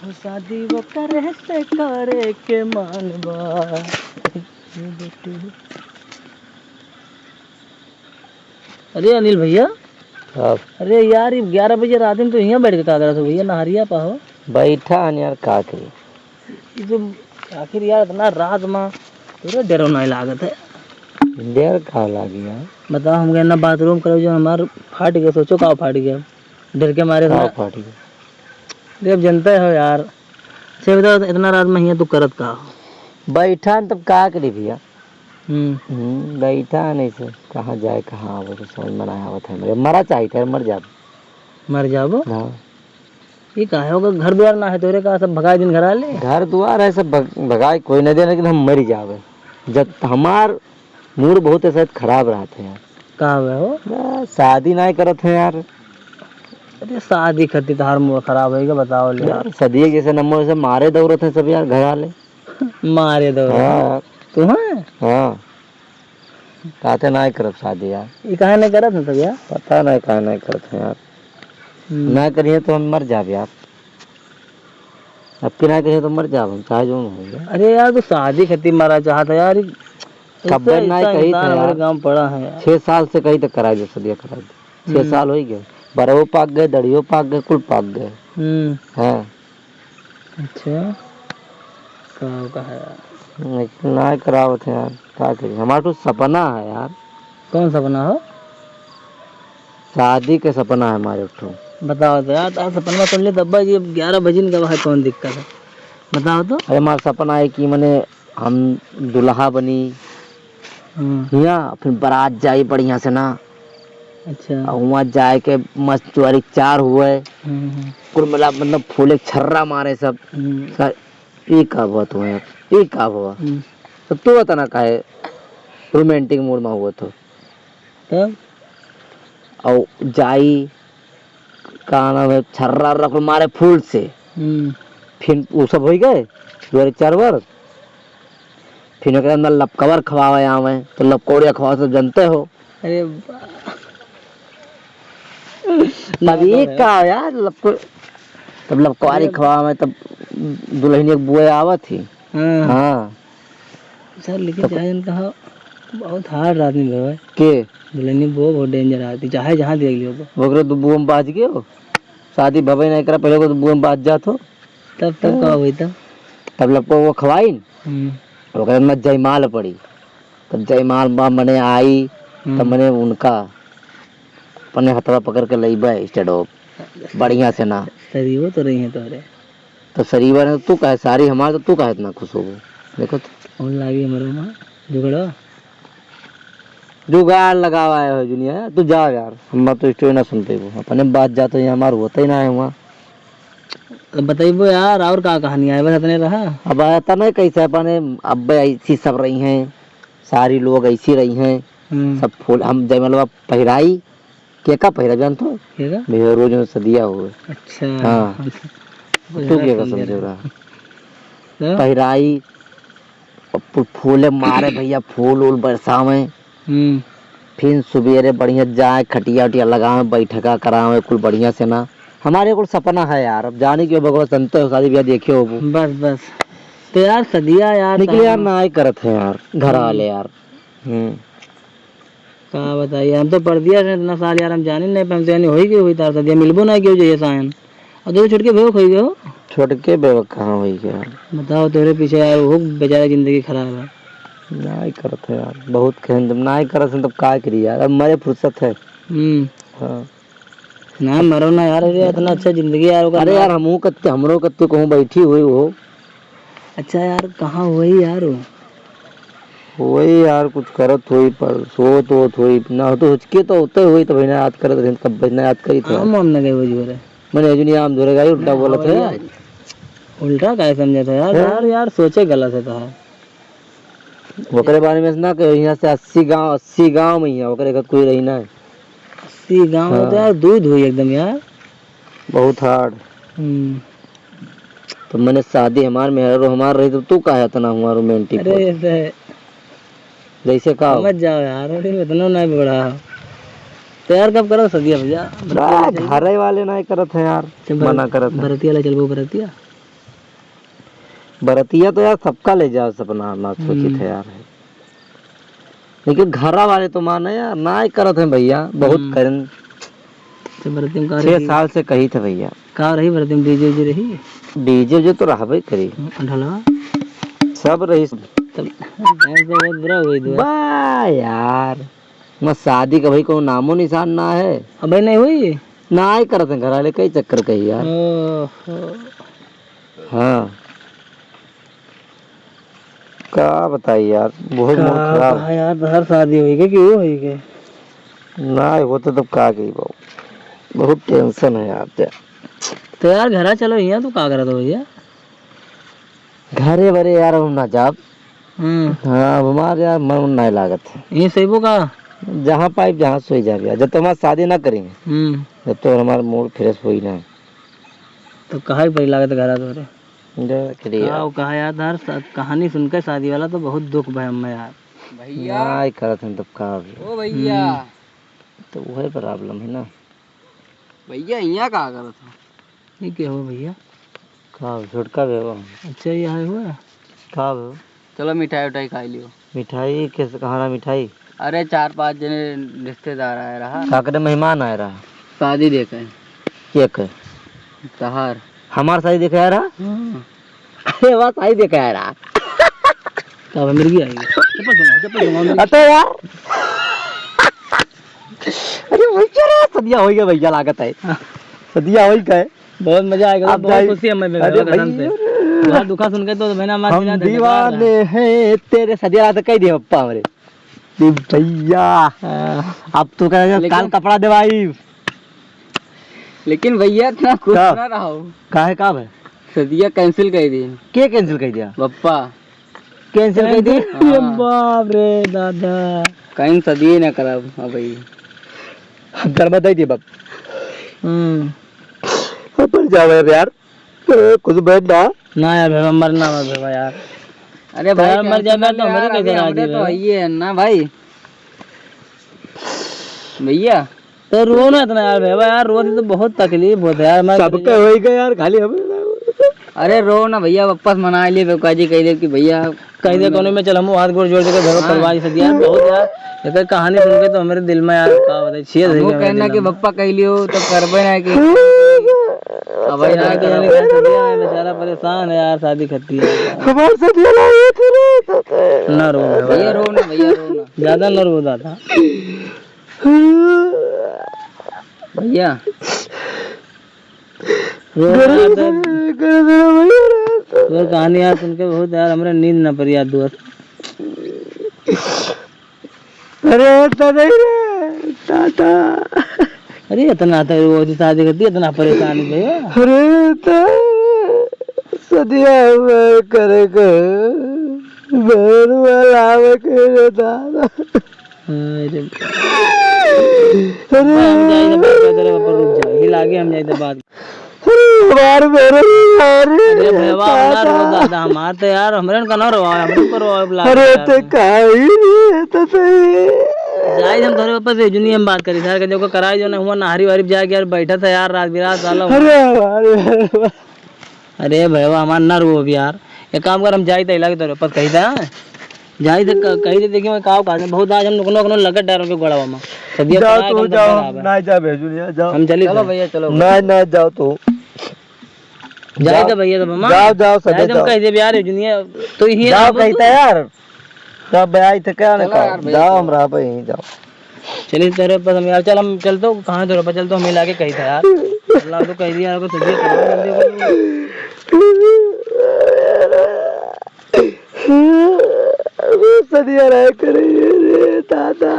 हो शादी वो करे से करे के मानवा। अरे अनिल भैया, अरे यार 11 बजे रात में तो यहाँ बैठ के कागरा था भैया, नहरिया पाहो बैठा यार का करी। ये जो आखिर यार इतना रात में पूरा डरो नहीं लागत है। डर का लागी यार? बताओ हम गए ना बाथरूम करो जो हमार फाट गया, सोचो का फाट गया डर के मारे का फाट गया? अरे अब जनता हो यार। से बताओ इतना रात में यहाँ तू करत का हो? बैठा तब का करी भैया। बैठा नहीं से कहाँ जाए कहाँ आवे तो समझ में नहीं आवत है। मेरे मरा चाहिए थे, मर जा। मर जाबो? हाँ। ये कहा होगा घर द्वार ना है तोरे का, सब भगाए दिन घर आ ले। घर द्वार है सब भगाए कोई नहीं दे, लेकिन हम मर जावे जब हमार मूड बहुत ऐसा खराब रहते हैं। कहा हुआ हो? शादी नहीं करत है यार। अरे शादी करती तो हर मूड खराब होगा, बताओ ले यार। सदी जैसे नंबर से मारे दौड़ते हैं सब यार घर वाले। मारे दो तू है? हाँ कहते नहीं करब शादी यार। ये कहा नहीं करत है तब यार? पता नहीं कहा नहीं करते यार। ना करिए तो हम मर जाब यार। अब की ना करिए तो मर जाब हम, चाहे जो होंगे। अरे यार तू शादी खाती मारा चाहता यार। कब्बे नहीं कही था यार, गाँव पड़ा है यार। 6 साल से कही तक करा दे सदिया करा दे। 6 साल हो गए, बरवो पाक गए, दड़ियो पाक गए, कुल पाक गए। हाँ अच्छा का है ना करावत है यार, क्या करिए। हमारा तो सपना है यार। कौन सपना हो? शादी के सपना है हमारे तो। बताओ तो यार, तार सपना कर ले तब ये 11 बजे का है, कौन दिक्कत है बताओ तो। अरे हमारा सपना है कि मैंने हम दुल्हा बनी यहाँ, फिर बारात जाई बढ़िया से ना। अच्छा। और वहाँ जाए के मस्त चुआरी 4 हुए, कुल मिला मतलब फूले छर्रा मारे सब। ये का हुआ तो यार, ये का हुआ तो तू बता ना काहे रोमांटिक मूड में हुआ तो तब और जाई का नाम है छर्रा रख मारे फूल से। फिर वो सब हो गए चुआरी 4 बार। फिर ओकरे अंदर लपकवर खवावे आवे तो लपकौड़िया खवा सब जानते हो। अरे तब ये का यार तब लपकवारी खवावे तब दुल्हन एक बुए आवत थी। हाँ सर लेकिन जान कहा बहुत हार्ड आदमी है के दुल्हनी बहुत डेंजर आती, चाहे जहाँ देख लियो तो वो दुबू में बाज गए हो। शादी भवे नहीं करा पहले को दुबू में बाज जात हो। तब का हुई तब लपको वो खवाई ओकरे में जयमाल पड़ी। तब जयमाल मने आई तब मैंने उनका अपने हथवा पकड़ के लईबे स्टेडो बढ़िया से ना। सरीबो तो रही है तोरे तो शरीबा ने तू कहे सारी हमारे, तो तू कहे इतना खुश हो देखो तो। और लागी हमारे माँ जुगड़ा जुगाड़ लगावा है दुनिया। तू जा यार, हम तो स्टोरी ना सुनते वो अपने बात जाते हैं, हमारा होता ही ना है वहाँ। बताइबो यार और का कहानी है, बस इतने रहा। अब आता नहीं कैसे अपने अब ऐसी सब रही हैं, सारी लोग ऐसी रही हैं सब फूल। हम जयमलवा पहराई क्या का पहरा जान तो मेरे रोज में सदिया हुए। अच्छा हाँ तू क्या का समझ रहा पहराई फूले मारे भैया, फूल उल बरसावे। फिर सुबेरे बढ़िया जाए खटिया उटिया लगावे, बैठका करावे कुल बढ़िया से ना। हमारे कुल सपना है यार। अब जाने के भगवान संत हो शादी ब्याह देखे हो बस बस। तो यार सदिया यार निकले यार ना ही करत है यार घर वाले यार। क्या बताइए, हम तो पढ़ दिया इतना साल यार, हम जाने नहीं पाते यानी होई गई हुई तार सदिया मिलबो ना क्यों जाइए सायन। और दो छोटके बेवक हो गए हो। छोटके बेवक कहाँ हुई यार, बताओ तेरे पीछे यार वो बेचारा जिंदगी खराब है। ना ही करत है यार, बहुत कहन जब ना ही करत तब का करी यार। अब मरे फुर्सत है। हाँ ना मरो ना यार, अरे इतना अच्छा जिंदगी यार। अरे यार हमरो कत्ते कहूँ बैठी हुई हो। अच्छा यार कहाँ हुई यार वही यार कुछ करत हुई पर सोत वोत हुई ना तो हुचके तो होते हुई तो भैया याद करत रही कब भैया याद करी था। हम ना गए वो जोरे मैंने अजुनी आम जोरे गई उल्टा बोला था यार। उल्टा क्या समझा था यार। यार यार सोचे गलत है था ओकरे बारे में ना कि यहाँ से 80 गांव में ही ओकरे घर कोई रही ना 80 गांव में तो यार दूध हुई एकदम यार बहुत हार्ड। तो मैंने शादी हमार रही तो तू कहा था ना हमारा रोमांटिक। अरे जैसे का समझ जाओ यार, इतना नहीं बड़ा तो यार कब करो सदिया भैया। घर वाले नहीं करत है यार, मना करत है। बरतिया ले चलबो बरतिया बरतिया तो यार सबका ले जाओ सपना ना सोची थे यार, लेकिन घरा वाले तो माने यार ना ही करत है भैया, बहुत करन। तो बरतिम का 6 साल से कही थे भैया। का रही बरतिम, डीजे जी रही, डीजे जो तो रहबे करी, ढोलवा सब रही। तब बहुत बुरा हुई दो वाह यार, मैं शादी का भाई कोई नामो निशान ना है। अब भाई नहीं हुई ना ही करते घर वाले, कई चक्कर कही यार। हाँ क्या बताइए यार, बहुत मूड खराब यार। हर शादी हुई के क्यों हुई के ना होते तो का गई बाबू, बहुत टेंशन है यार। तो यार घरा चलो यहाँ, तो का करा दो भैया घरे बरे यार हम ना जाब। हाँ बीमार यार, मन नहीं लागत है ये सही वो का, जहाँ पाइप जहाँ सोई जा जब तो हमारे शादी ना करेंगे जब तो हमारा मूड फ्रेश हो ही ना। तो कहा पड़ी लागत घरा तो हाँ कहा यार कहानी सुनकर शादी वाला तो बहुत दुख भाई हमें यार। भैया करत हैं तब का ओ भैया, तो वही प्रॉब्लम है ना भैया यहाँ का करत हो, ये क्या हो भैया, का झुटका भी हो। अच्छा ये आए हुआ का हो, चलो मिठाई उठाई खा लियो। मिठाई कैसे कहाँ मिठाई, अरे 4-5 जने रिश्तेदार आए रहा, साकरे मेहमान आए रहा, शादी देखे एक है तहार, हमारा शादी देखे आ रहा। अरे वाह शादी देखे आ रहा, तब मिल गया चप्पल अरे यार अरे वही क्या रहा, सदिया हो गया भैया लागत है, सदिया हो गए, बहुत मजा आएगा, बहुत खुशी है हमें कसम से, बहुत दुखा सुन के तो मैंने हम दीवाने हैं तेरे, सदिया रात कह दिया पप्पा हमारे भैया। अब तो कह काल कपड़ा दे भाई, लेकिन भैया इतना खुश ना रहो, काहे का है सदिया कैंसिल कर दी, के कैंसिल कर दिया पप्पा कैंसिल कर दी। बाप रे दादा, कहीं सदी ना करा भाई, घर में दे दी बाप पर जाओ यार, कुछ बैठ ना यार भैया मरना मत भैया यार, अरे भाई मर जाना तो हमारे कैसे राजी तो ये है ना भाई भैया, तो रो ना इतना यार भैया यार, रो तो बहुत तकलीफ होता है यार, सबके हो गए यार खाली हमें। अरे रो ना भैया, वापस मना लिए बेका जी कह दे कि भैया कह दे कोने में चल हम हाथ गोड़ जोड़ के घर करवा सकते यार, बहुत यार ये कहानी सुन के तो मेरे दिल में यार का बताइए वो कहना कि पप्पा कह लियो तो करबे ना कि अब यार के जाने का सदिया है बेचारा परेशान है यार, शादी खत्ती है हमारे साथ लड़ाई थी ना रो भैया, रो ना भैया, रो ना ज्यादा ना रो दादा भैया, तो कहानी यार सुन के बहुत यार हमारे नींद ना पड़ी यार दोस्त। अरे दादा टाटा, अरे इतना आता है वो शादी करती इतना परेशान है भैया, अरे सदिया करेगा लावे के दादा, अरे हम जाए तो बात तेरे ऊपर रुक जाओ हिला के हम जाए तो बात, बार मेरे अरे भैया ना रो दादा हमार तो यार हमरे का ना रो हमरे को रो, अरे तो काई तो सही जाए हम थोड़े ऊपर से जुनी हम बात करी सर के जो कराई जो ना हुआ नाहरी वारी जाके यार बैठा था यार रात बिरात साला। अरे भैया हमार ना रो अभी यार, एक काम कर हम जाए तो इलाके तेरे ऊपर कही था जाई तो कही दे देखिए मैं काव काटने बहुत आज हम लोगों लगे डरों के गोड़ावा में सदिया जाओ तो जाओ ना जा भेजू जाओ हम चली चलो भैया चलो ना ना जाओ तो जाए तो भैया तो मामा जाओ जाओ सब जाओ कह दे यार दुनिया तो ही जाओ कहता यार सब आई थे क्या ना जाओ हम रहा पे यहीं जाओ चलिए तेरे पास हम यार चल हम चलते हो कहाँ तेरे पास चलते हो मिला के कही था यार अल्लाह तो कह दिया को सदिया रह करे दादा।